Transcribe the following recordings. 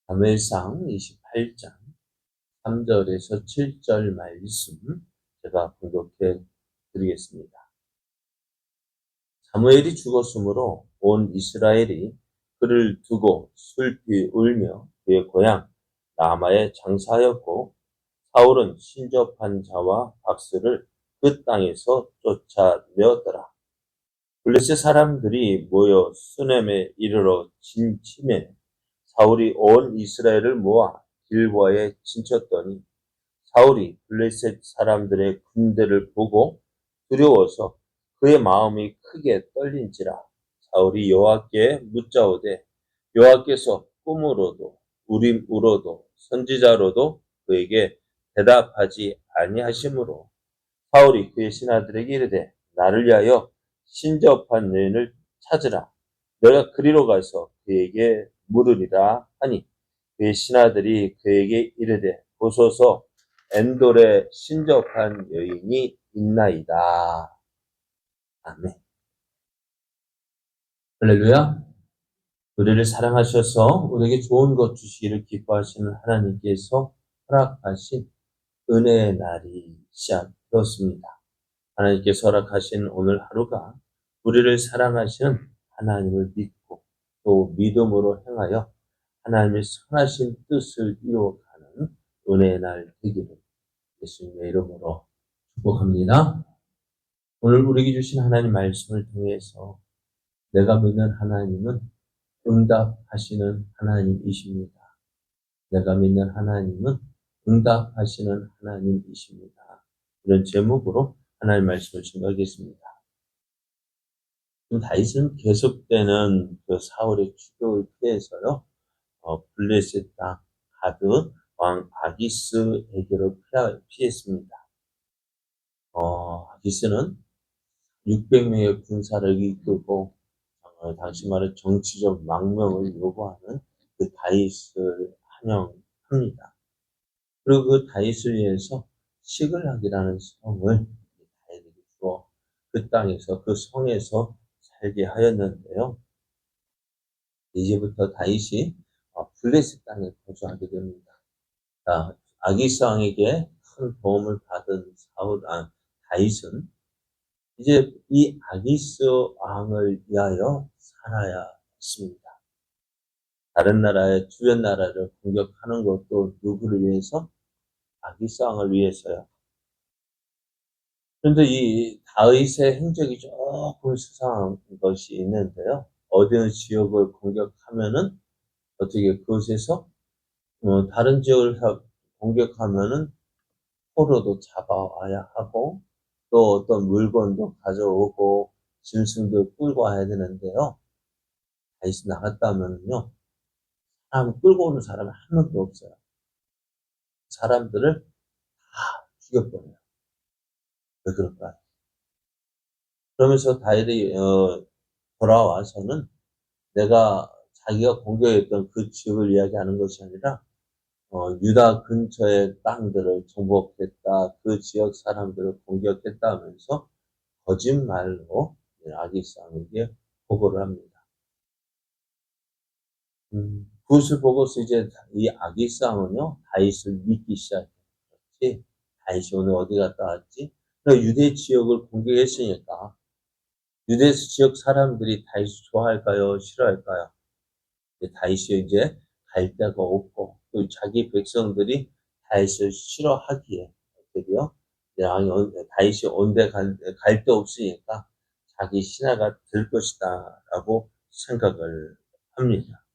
사무엘상 28장 3절에서 7절 말씀 제가 공독해 드리겠습니다. 사무엘이 죽었으므로 온 이스라엘이 그를 두고 슬피 울며 그의 고향 라마에 장사하였고, 사울은 신접한 자와 박스를 그 땅에서 쫓아내었더라. 블레셋 사람들이 모여 수넴에 이르러 진침해 사울이 온 이스라엘을 모아 길보아에 진쳤더니, 사울이 블레셋 사람들의 군대를 보고 두려워서 그의 마음이 크게 떨린지라. 사울이 여호와께 묻자오되 여호와께서 꿈으로도 우림으로도 선지자로도 그에게 대답하지 아니하시므로, 사울이 그의 신하들에게 이르되 나를 위하여 신접한 여인을 찾으라. 내가 그리로 가서 그에게 물으리라 하니, 그의 신하들이 그에게 이르되 보소서, 엔돌에 신접한 여인이 있나이다. 아멘. 할렐루야. 우리를 사랑하셔서 우리에게 좋은 것 주시기를 기뻐하시는 하나님께서 허락하신 은혜의 날이 시작되었습니다. 하나님께서 허락하신 오늘 하루가 우리를 사랑하시는 하나님을 믿고 또 믿음으로 행하여 하나님의 선하신 뜻을 이루어가는 은혜의 날 되기를 예수님의 이름으로 축복합니다. 오늘 우리에게 주신 하나님 말씀을 통해서 내가 믿는 하나님은 응답하시는 하나님이십니다. 내가 믿는 하나님은 응답하시는 하나님이십니다. 이런 제목으로 하나님 말씀을 증거하겠습니다. 다윗은 계속되는 그 사울의 추격을 피해서요, 블레셋 땅 가드 왕 아기스에게로 피했습니다. 아기스는 600명의 군사를 이끌고 당시 말해 정치적 망명을 요구하는 그 다윗을 환영합니다. 그리고 그 다윗을 위해서 시글락이라는 성을 다윗에게 주어 그 땅에서 그 성에서 살게 하였는데요. 이제부터 다윗이 블레셋 땅에 거주하게 됩니다. 아기스 왕에게 큰 도움을 받은 다윗은 이제 이 아기스 왕을 위하여 살아야 했습니다. 다른 나라의 주변 나라를 공격하는 것도 누구를 위해서? 아기스 왕을 위해서요. 그런데 이 다윗의 행적이 조금 수상한 것이 있는데요. 어느 지역을 공격하면은 어떻게 그곳에서 다른 지역을 공격하면은 포로도 잡아와야 하고, 또 어떤 물건도 가져오고 짐승도 끌고 와야 되는데요. 다윗이 나갔다면요, 사람 끌고 오는 사람이 한 명도 없어요. 사람들을 다 죽여버려요. 왜 그럴까요? 그러면서 다윗이 돌아와서는 내가 자기가 공격했던 그 지역을 이야기하는 것이 아니라 유다 근처의 땅들을 정복했다, 그 지역 사람들을 공격했다 하면서 거짓말로 아기스 왕에게 보고를 합니다. 그것을 보고서 이제 이 아기스 왕은요, 다윗을 믿기 시작했지. 다윗이 오늘 어디 갔다 왔지? 유대 지역을 공격했으니까 유대 지역 사람들이 다윗을 좋아할까요? 싫어할까요? 다윗이 이제 갈 데가 없고, 또 자기 백성들이 다윗을 싫어하기에 어떻게요? 다윗이 온데 갈 데 없으니까 자기 신하가 될 것이다라고 생각을 합니다.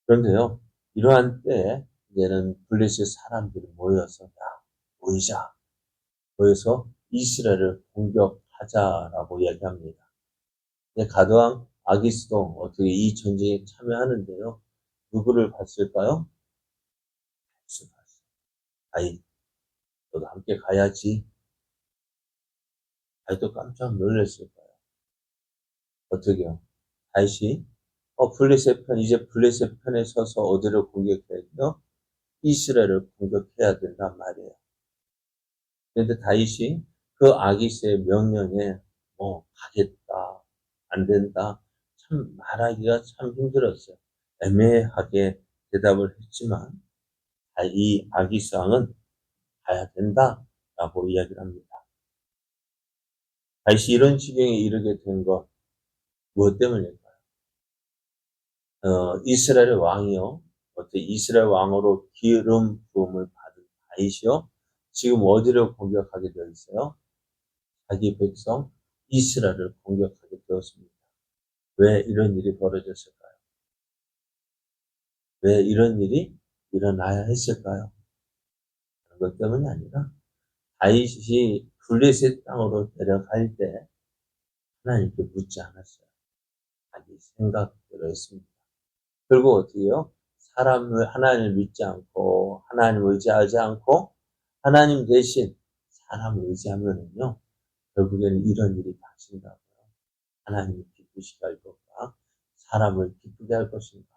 그런데요, 이러한 때에 이제는 블레셋 사람들이 모여서 모여서 이스라엘을 공격하자라고 이야기합니다. 가드왕 아기스도 어떻게 이 전쟁에 참여하는데요. 누구를 봤을까요? 다윗, 너도 함께 가야지. 다윗도 깜짝 놀랐을 거예요. 어떻게요? 다윗이 이제 블레셋 편에 서서 어디를 공격해야 돼요? 이스라엘을 공격해야 된단 말이에요. 그런데 다윗이 그 아기스의 명령에 가겠다, 안 된다, 참 말하기가 참 힘들었어요. 애매하게 대답을 했지만 이 아기스 왕은 가야 된다라고 이야기를 합니다. 다시 이런 지경에 이르게 된 것 무엇 때문일까요? 이스라엘의 왕이요. 어떻게 이스라엘 왕으로 기름 부음을 받은 다윗이요. 지금 어디를 공격하게 되어 있어요? 자기 백성 이스라엘을 공격하게 되었습니다. 왜 이런 일이 벌어졌을까요? 왜 이런 일이 일어나야 했을까요? 그런 것 때문이 아니라 다윗이 블레셋 땅으로 내려갈 때 하나님께 묻지 않았어요. 자기 생각대로 했습니다. 결국 어떻게 해요? 하나님을 믿지 않고 하나님을 의지하지 않고 하나님 대신 사람을 의지하면은요, 결국에는 이런 일이 닥친다고요. 하나님을 기쁘시게 할 것과 사람을 기쁘게 할 것인가.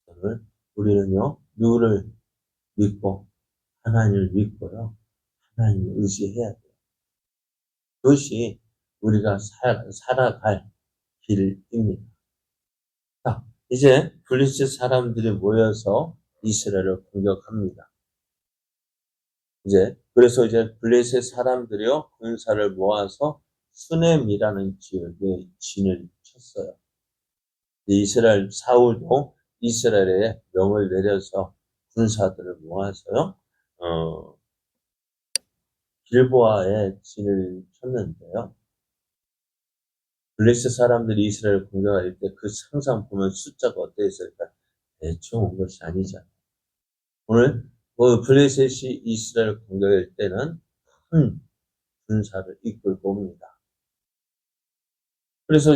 오늘 우리는요, 누구를 믿고 하나님을 믿고요, 하나님을 의지해야 돼요. 그것이 우리가 살아갈 길입니다. 자, 이제 블레셋 사람들이 모여서 이스라엘을 공격합니다. 그래서 블레셋 사람들이요, 군사를 모아서 수넴이라는 지역에 진을 쳤어요. 이스라엘 사울도 이스라엘에 명을 내려서 군사들을 모아서요, 길보아에 진을 쳤는데요. 블레셋 사람들이 이스라엘을 공격할 때 그 상상 보면 숫자가 어땠을까? 대충 온 것이 아니잖아요. 오늘 블레셋이 이스라엘 공격할 때는 큰 군사를 이끌고 옵니다. 그래서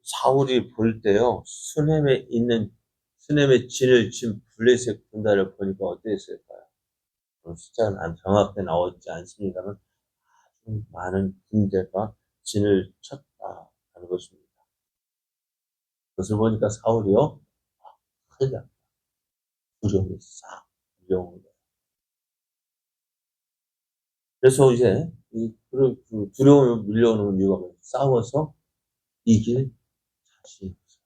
사울이 볼 때요, 수넴에 진을 친 블레셋 군단을 보니까 어땠을까요? 숫자는 정확하게 나오지 않습니다만 아주 많은 군대가 진을 쳤다는 것입니다. 그것을 보니까 사울이요, 크게 두려움이 싹 밀려온 거예요. 그래서 그 두려움이 밀려오는 이유가 뭐예요? 싸워서 이길 자신이 없어요.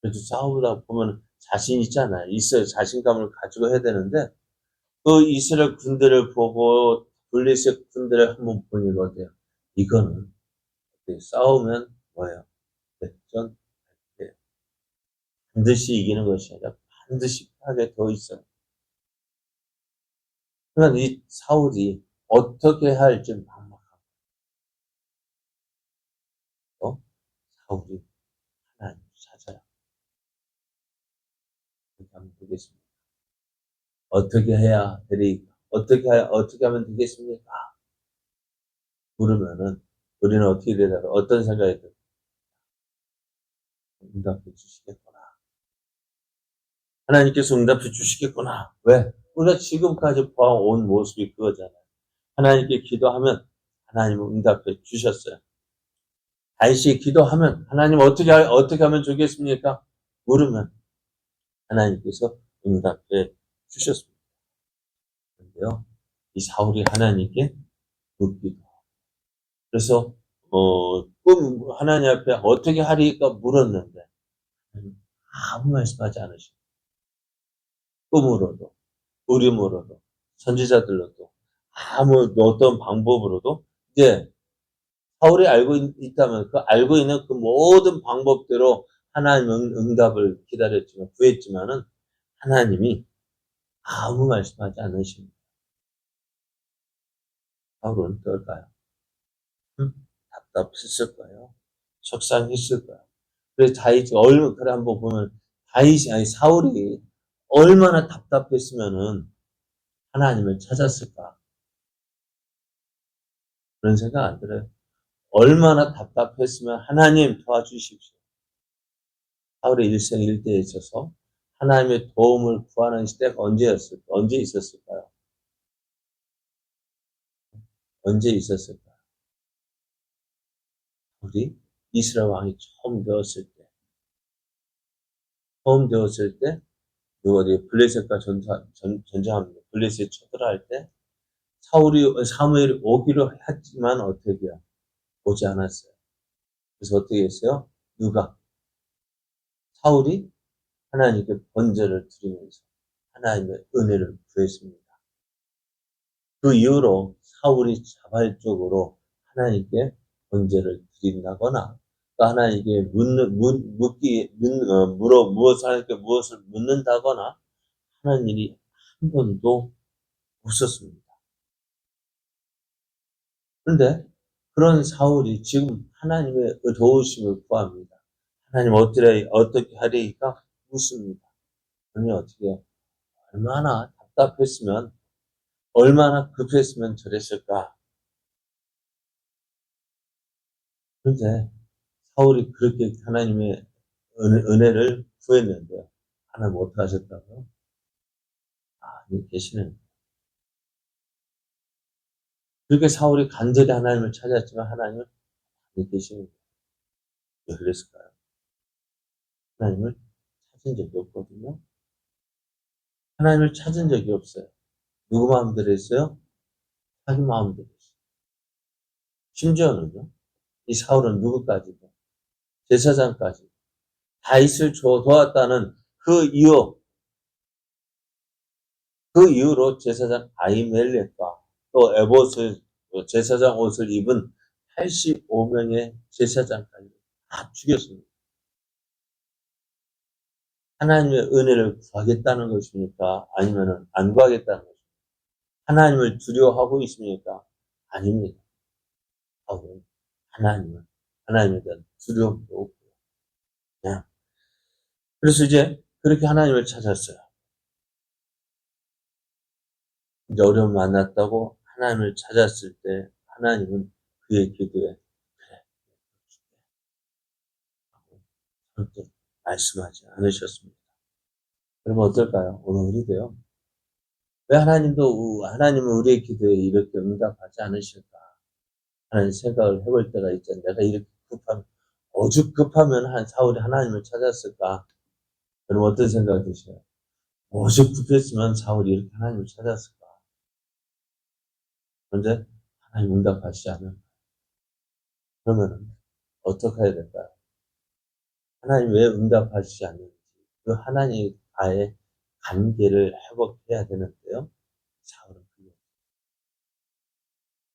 그래도 싸우다 보면 자신 있잖아요. 있어요. 자신감을 가지고 해야 되는데, 그 이스라엘 군대를 보고 블레셋 군대를 한번 보니까 어때요? 이거는 싸우면 뭐예요? 백전 백패. 반드시 이기는 것이 아니라 반드시 패하게 되어 있어요. 그러니까 이 사울이 어떻게 할지 막막하고, 사울이 하나님을 찾아요. 그렇게 하면 되겠습니까? 어떻게 해야 되리까? 어떻게 하면 되겠습니까? 물으면은 우리는 어떻게 대답해? 어떤 생각이 들어요? 응답해 주시겠구나. 하나님께서 응답해 주시겠구나. 왜? 우리가 지금까지 봐온 모습이 그거잖아요. 하나님께 기도하면 하나님은 응답해 주셨어요. 다윗이 기도하면 하나님 어떻게 하면 좋겠습니까? 물으면 하나님께서 응답해 주셨습니다. 그런데요, 이 사울이 하나님께 묻기도 하고, 그래서 하나님 앞에 어떻게 하리까 물었는데 아무 말씀하지 않으시고, 꿈으로도 우림으로도 선지자들로도 어떤 방법으로도 사울이 알고 있다면 그 알고 있는 그 모든 방법대로 하나님 응답을 구했지만은 하나님이 아무 말씀하지 않으십니다. 사울은 어떨까요? 답답했을까요? 속상했을까요? 그래서 그래 한번 보면 사울이 얼마나 답답했으면은 하나님을 찾았을까? 그런 생각 안 들어요? 얼마나 답답했으면 하나님 도와주십시오. 사울의 일생일대에 있어서 하나님의 도움을 구하는 시대가 언제 있었을까요? 언제 있었을까요? 우리 이스라엘 왕이 처음 되었을 때, 블레셋과 전쟁합니다. 블레셋 쳐들어갈 때, 사무엘이 오기로 했지만 어떻게 해요? 오지 않았어요. 그래서 어떻게 했어요? 누가? 사울이 하나님께 번제를 드리면서 하나님의 은혜를 구했습니다. 그 이후로 사울이 자발적으로 하나님께 번제를 드린다거나 또 하나님께 하나님께 무엇을 묻는다거나 하는 일이 한 번도 없었습니다. 그런데 그런 사울이 지금 하나님의 도우심을 구합니다. 하나님 어떻게 하리까 묻습니다. 그러니 어떻게 얼마나 답답했으면 얼마나 급했으면 저랬을까. 그런데 사울이 그렇게 하나님의 은혜를 구했는데 하나님 어떻게 하셨다고요? 아니 계시는. 그렇게 사울이 간절히 하나님을 찾았지만 하나님은 아니 계시는 거예요. 왜 그랬을까요? 하나님을 찾은 적이 없거든요. 하나님을 찾은 적이 없어요. 누구 마음대로 했어요? 자기 마음대로 했어요. 심지어는요. 이 사울은 누구까지도 제사장까지 다윗을 도왔다는 그 이후로 제사장 아히멜렉과 또 에봇을 제사장 옷을 입은 85명의 제사장까지 다 죽였습니다. 하나님의 은혜를 구하겠다는 것입니까? 아니면 안 구하겠다는 것입니까? 하나님을 두려워하고 있습니까? 아닙니다. 하나님에 대한 두려움도 없고요. 그냥. 그래서 이제 그렇게 하나님을 찾았어요. 이제 어려움 만났다고 하나님을 찾았을 때 하나님은 그의 기도에 그래 선뜻 말씀하지 않으셨습니다. 그러면 어떨까요? 오늘 우리도요. 왜 하나님은 우리의 기도에 이렇게 응답하지 않으실까 하는 생각을 해볼 때가 있잖아요. 내가 이렇게 오죽 급하면 한 사울이 하나님을 찾았을까? 그럼 어떤 생각이 드세요? 오죽 급했으면 사울이 이렇게 하나님을 찾았을까? 그런데 하나님 응답하시지 않은. 그러면 어떻게 해야 될까요? 하나님 왜 응답하시지 않는지 그 하나님과의 관계를 회복해야 되는데요. 사울은 그게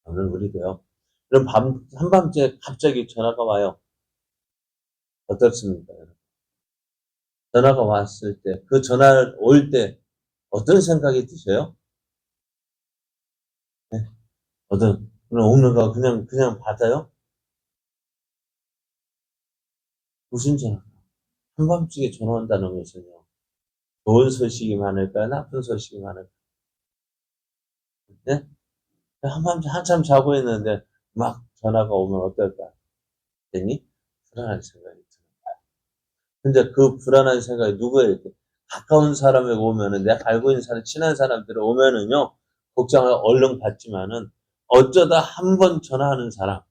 오늘 우리도요. 그럼 한밤중에 갑자기 전화가 와요. 어떻습니까? 전화가 왔을 때, 그 전화 올 때 어떤 생각이 드세요? 네? 그럼 오는가 그냥 받아요? 무슨 전화? 한밤중에 전화 온다는 것은요. 좋은 소식이 많을까요? 나쁜 소식이 많을까요? 네? 한참 자고 있는데 막 전화가 오면 어떨까? 괜히 불안한 생각이 드는 거야. 근데 그 불안한 생각이 누구에게? 가까운 사람에게 오면은, 내가 알고 있는 사람, 친한 사람들이 오면은요, 걱정을 얼른 받지만은, 어쩌다 한 번 전화하는 사람,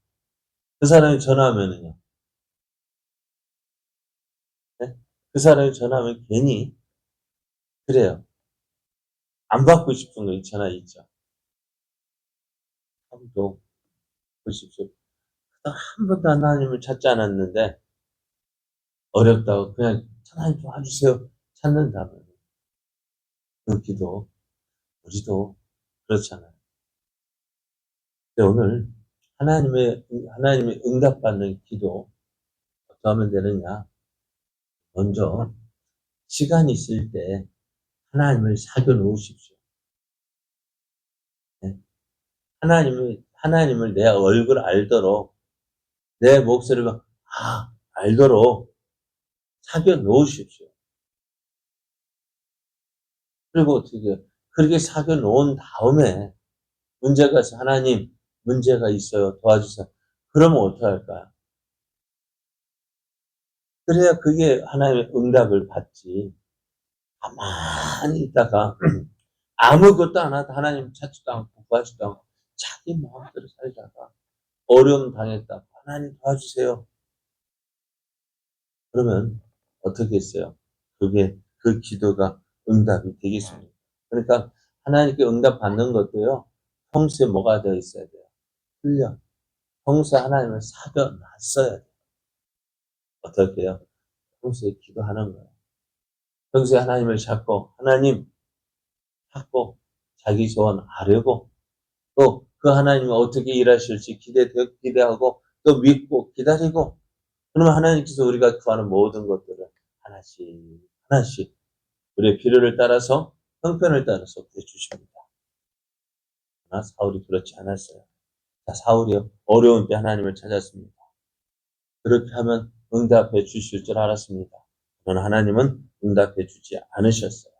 그 사람이 전화하면은요, 네? 그 사람이 전화하면 괜히, 그래요. 안 받고 싶은 거 전화 있죠. 한번도 보십시오. 한 번도 하나님을 찾지 않았는데, 어렵다고 그냥 하나님 좀 와주세요. 찾는다면, 그 기도, 우리도 그렇잖아요. 근데 오늘 하나님의 응답받는 기도 어떻게 하면 되느냐? 먼저 시간 있을 때 하나님을 사귀어 놓으십시오. 네. 하나님을 내 얼굴 알도록 내 목소리가 알도록 사귀어 놓으십시오. 그리고 어떻게 그렇게 사귀어 놓은 다음에 문제가 있어 하나님 문제가 있어요 도와주세요. 그러면 어떻게 할까요? 그래야 그게 하나님의 응답을 받지. 가만히 있다가 아무것도 안 하다 하나님 찾지도 않고 구하지도 않고 자기 마음대로 살다가 어려움 당했다. 하나님 도와주세요. 그러면 어떻게 했어요? 그 기도가 응답이 되겠습니다. 그러니까 하나님께 응답 받는 것도요. 평소에 뭐가 되어 있어야 돼요? 훈련. 평소에 하나님을 사겨 놨어야 돼요. 어떻게 해요? 평소에 기도하는 거예요. 평소에 하나님을 찾고 하나님 찾고 자기 소원 아뢰고 또 그 하나님이 어떻게 일하실지 기대하고 또 믿고 기다리고 그러면 하나님께서 우리가 구하는 모든 것들을 하나씩 우리의 필요를 따라서 형편을 따라서 구해주십니다. 그러나 사울이 그렇지 않았어요. 자, 사울이 어려운 때 하나님을 찾았습니다. 그렇게 하면 응답해 주실 줄 알았습니다. 그러나 하나님은 응답해 주지 않으셨어요.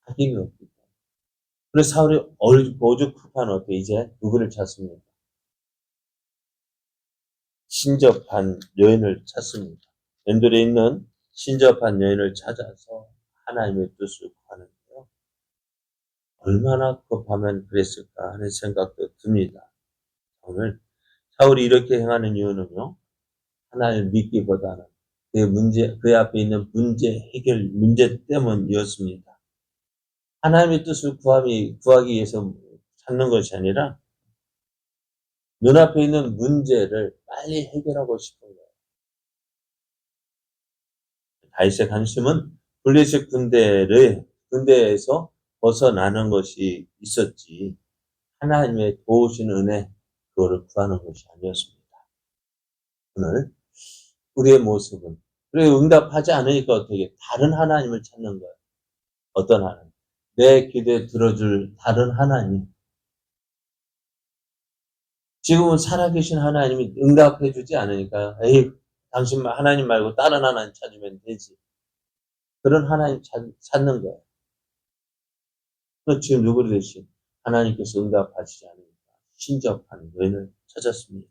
확인이 없기 때문에. 그래서 사울이 오죽급한 어때 이제 누구를 찾습니까? 신접한 여인을 찾습니다. 엔돌에 있는 신접한 여인을 찾아서 하나님의 뜻을 구하는데요. 얼마나 급하면 그랬을까 하는 생각도 듭니다. 오늘 사울이 이렇게 행하는 이유는요. 하나님을 믿기보다는 그의 앞에 있는 문제 때문이었습니다. 하나님의 뜻을 구하기 위해서 찾는 것이 아니라 눈앞에 있는 문제를 빨리 해결하고 싶은 거예요. 다윗의 관심은 블레셋 군대에서 벗어나는 것이 있었지 하나님의 도우신 은혜 그거를 구하는 것이 아니었습니다. 오늘 우리의 모습은 그래 응답하지 않으니까 어떻게 다른 하나님을 찾는 거예요. 어떤 하나님? 내 기도에 들어줄 다른 하나님. 지금은 살아계신 하나님이 응답해 주지 않으니까 에이 당신 하나님 말고 다른 하나님 찾으면 되지. 그런 하나님 찾는 거예요. 지금 누구를 대신 하나님께서 응답하시지 않으니까 신접한 여인을 찾았습니다.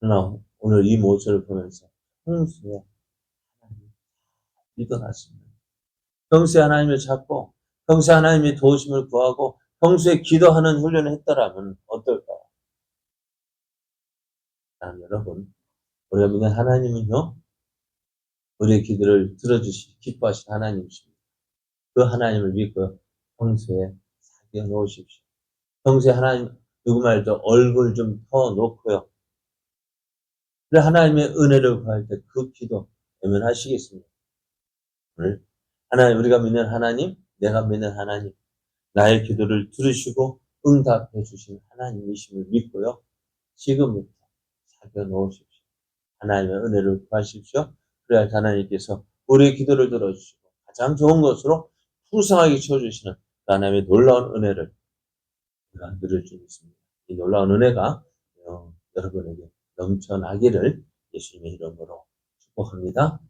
그러나 오늘 이 모습을 보면서 평소에 하나님 믿어놨습니다. 평소에 하나님을 찾고 평소에 하나님의 도우심을 구하고 평소에 기도하는 훈련을 했더라면 어떨까요? 여러분 우리가 믿는 하나님은요. 우리의 기도를 기뻐하시는 하나님이십니다. 그 하나님을 믿고 평소에 사귀어 놓으십시오. 평소에 하나님 누구 말도 얼굴 좀 터놓고요. 그래 하나님의 은혜를 구할 때 그 기도 외면하시겠습니까? 오늘 하나님 우리가 믿는 하나님, 내가 믿는 하나님, 나의 기도를 들으시고 응답해 주신 하나님이심을 믿고요. 지금부터 사귀어 놓으십시오. 하나님의 은혜를 구하십시오. 그래야 하나님께서 우리의 기도를 들어주시고 가장 좋은 것으로 풍성하게 채워주시는 하나님의 놀라운 은혜를 우리가 누릴 수 있습니다. 이 놀라운 은혜가 여러분에게 넘쳐나기를 예수님의 이름으로 축복합니다.